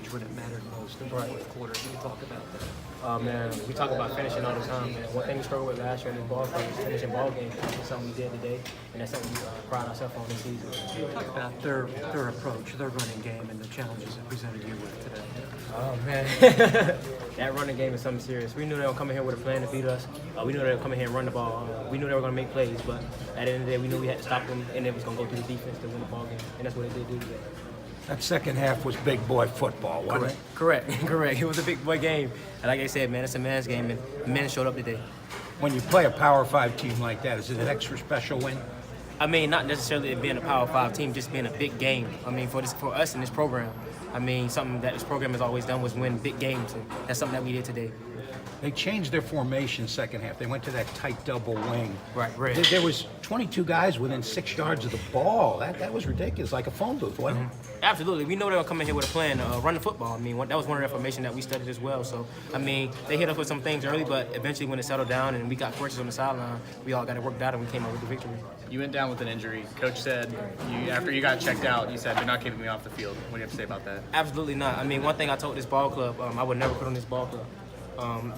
change when it mattered most in the fourth quarter. Can you talk about that? Man, we talk about finishing all the time, man. One thing we struggled with last year in this ball club was finishing ball games. That's something we did today, and that's something we pride ourselves on this season. Talk about their approach, their running game, and the challenges it presented you with today. Oh, man. That running game is something serious. We knew they were coming here with a plan to beat us. We knew they were coming here and run the ball. We knew they were going to make plays, but at the end of the day, we knew we had to stop them, and it was going to go through the defense to win the ball game, and that's what they did do today. That second half was big boy football, wasn't it? Correct. It was a big boy game. And like I said, man, it's a man's game, and the men showed up today. When you play a Power 5 team like that, is it an extra special win? I mean, not necessarily it being a Power 5 team, just being a big game. I mean, for us in this program, I mean, something that this program has always done was win big games, and that's something that we did today. They changed their formation second half. They went to that tight double wing. Right. There was 22 guys within 6 yards of the ball. That was ridiculous, like a phone booth, wasn't it? Absolutely. We know they were coming here with a plan, run the football. I mean, that was one of the information that we studied as well. So, I mean, they hit us with some things early, but eventually when it settled down and we got courses on the sideline, we all got it worked out and we came out with the victory. You went down with an injury. Coach said, after you got checked out, you said, "You're not keeping me off the field." What do you have to say about that? Absolutely not. I mean, one thing I told this ball club, I would never put on this ball club.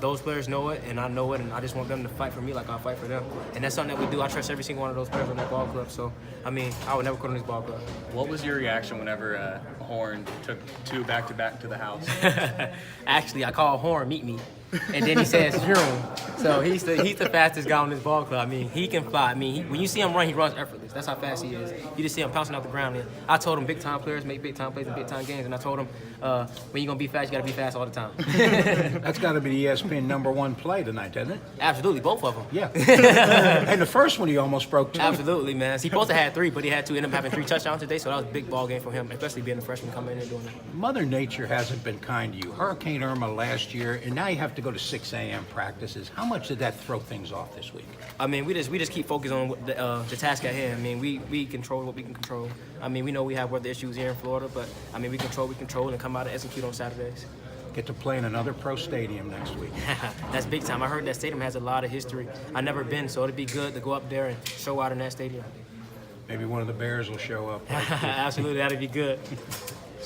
Those players know it, and I know it, and I just want them to fight for me like I fight for them. And that's something that we do. I trust every single one of those players on that ball club. So, I mean, I would never put on this ball club. What was your reaction whenever Horn took 2 back-to-back to the house? Actually, I called Horn, meet me. And then he says, Jerome. So he's the fastest guy on this ball club. I mean, he can fly. I mean, when you see him run, he runs effortless. That's how fast he is. You just see him pouncing off the ground. And I told him big-time players make big-time plays in big-time games. And I told him, when you're going to be fast, you got to be fast all the time. That's got to be the ESPN #1 play tonight, doesn't it? Absolutely, both of them. Yeah. And the first one he almost broke, too. Absolutely, man. He supposed to have 3, but he had to end up having 3 touchdowns today. So that was a big ball game for him, especially being a freshman coming in and doing that. Mother Nature hasn't been kind to you. Hurricane Irma last year, and now you have to go to 6 a.m. practices. How much did that throw things off this week? I mean, we just keep focused on the task at hand. I mean, we control what we can control. I mean, we know we have weather issues here in Florida, but I mean, we control, and come out and execute on Saturdays. Get to play in another pro stadium next week. That's big time. I heard that stadium has a lot of history. I've never been, so it'd be good to go up there and show out in that stadium. Maybe one of the Bears will show up. Absolutely, that'd be good.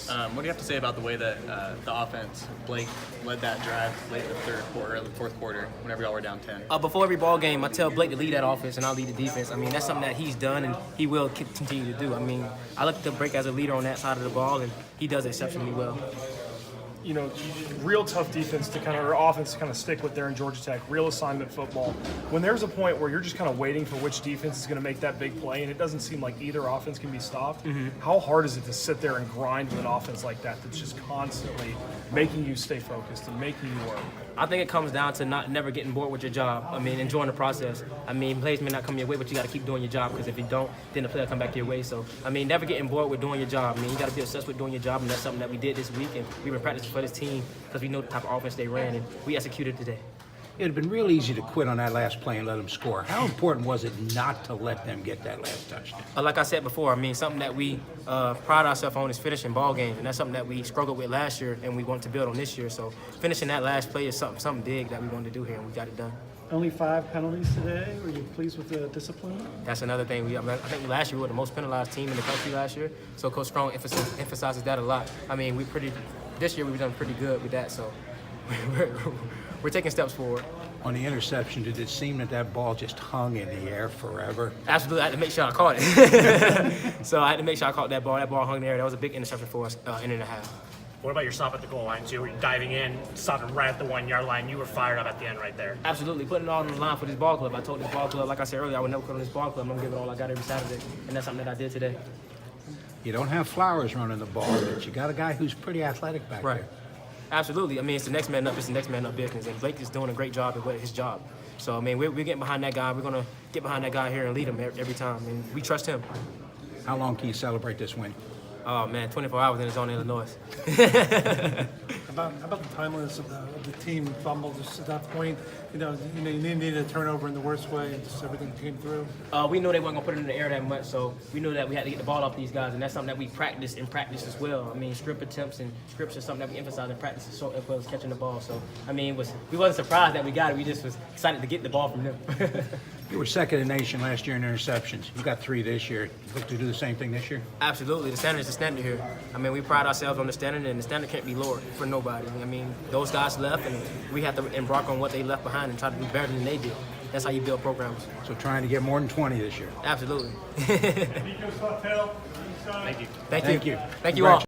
What do you have to say about the way that the offense, Blake, led that drive late in the third quarter, early fourth quarter, whenever y'all were down 10? Before every ball game, I tell Blake to lead that offense, and I'll lead the defense. I mean, that's something that he's done, and he will continue to do. I mean, I look to Blake as a leader on that side of the ball, and he does it exceptionally well. You know, real tough defense to kind of, or offense to kind of stick with there in Georgia Tech, real assignment football. When there's a point where you're just kind of waiting for which defense is going to make that big play, and it doesn't seem like either offense can be stopped, how hard is it to sit there and grind with an offense like that that's just constantly making you stay focused and making you work? I think it comes down to never getting bored with your job. I mean, enjoying the process. I mean, plays may not come your way, but you got to keep doing your job, because if you don't, then the play will come back your way. So, I mean, never getting bored with doing your job. I mean, you got to be obsessed with doing your job, and that's something that we did this week, and we've been practicing for this team because we know the type of offense they ran, and we executed today. It would have been real easy to quit on that last play and let them score. How important was it not to let them get that last touchdown? Like I said before, I mean, something that we pride ourselves on is finishing ball games, and that's something that we struggled with last year and we want to build on this year. So finishing that last play is something big that we wanted to do here, and we got it done. Only 5 penalties today. Were you pleased with the discipline? That's another thing. I think last year we were the most penalized team in the country last year, so Coach Strong emphasizes that a lot. I mean, this year we've done pretty good with that, so we're taking steps forward. On the interception, did it seem that ball just hung in the air forever? Absolutely. I had to make sure I caught it. So I had to make sure I caught that ball. That ball hung there. That was a big interception for us, inning and a half. What about your stop at the goal line, too? Were you diving in, stopping right at the 1 yard line? You were fired up at the end right there. Absolutely. Putting it all on the line for this ball club. I told this ball club, like I said earlier, I would never quit on this ball club. I'm going to give it all I got every Saturday. And that's something that I did today. You don't have Flowers running the ball, but you got a guy who's pretty athletic back there. Absolutely. I mean, it's the next man up. It's the next man up business. And Blake is doing a great job at his job. So, I mean, we're getting behind that guy. We're going to get behind that guy here and lead him every time. And we trust him. How long can you celebrate this win? Oh, man, 24 hours in his own Illinois. How about the timeliness of the team fumble just at that point? You needed a turnover in the worst way, and just everything came through. We knew they weren't going to put it in the air that much, so we knew that we had to get the ball off these guys, and that's something that we practice as well. I mean, strip attempts and scripts are something that we emphasize in practice as well as catching the ball. So, I mean, we wasn't surprised that we got it. We just was excited to get the ball from them. You were second in the nation last year in interceptions. You got 3 this year. You look to do the same thing this year? Absolutely. The standard is the standard here. I mean, we pride ourselves on the standard, and the standard can't be lowered for nobody. I mean, those guys left, and we have to embark on what they left behind and try to do better than they did. That's how you build programs. So trying to get more than 20 this year. Absolutely. Thank you. Thank you. Thank you. Thank you all.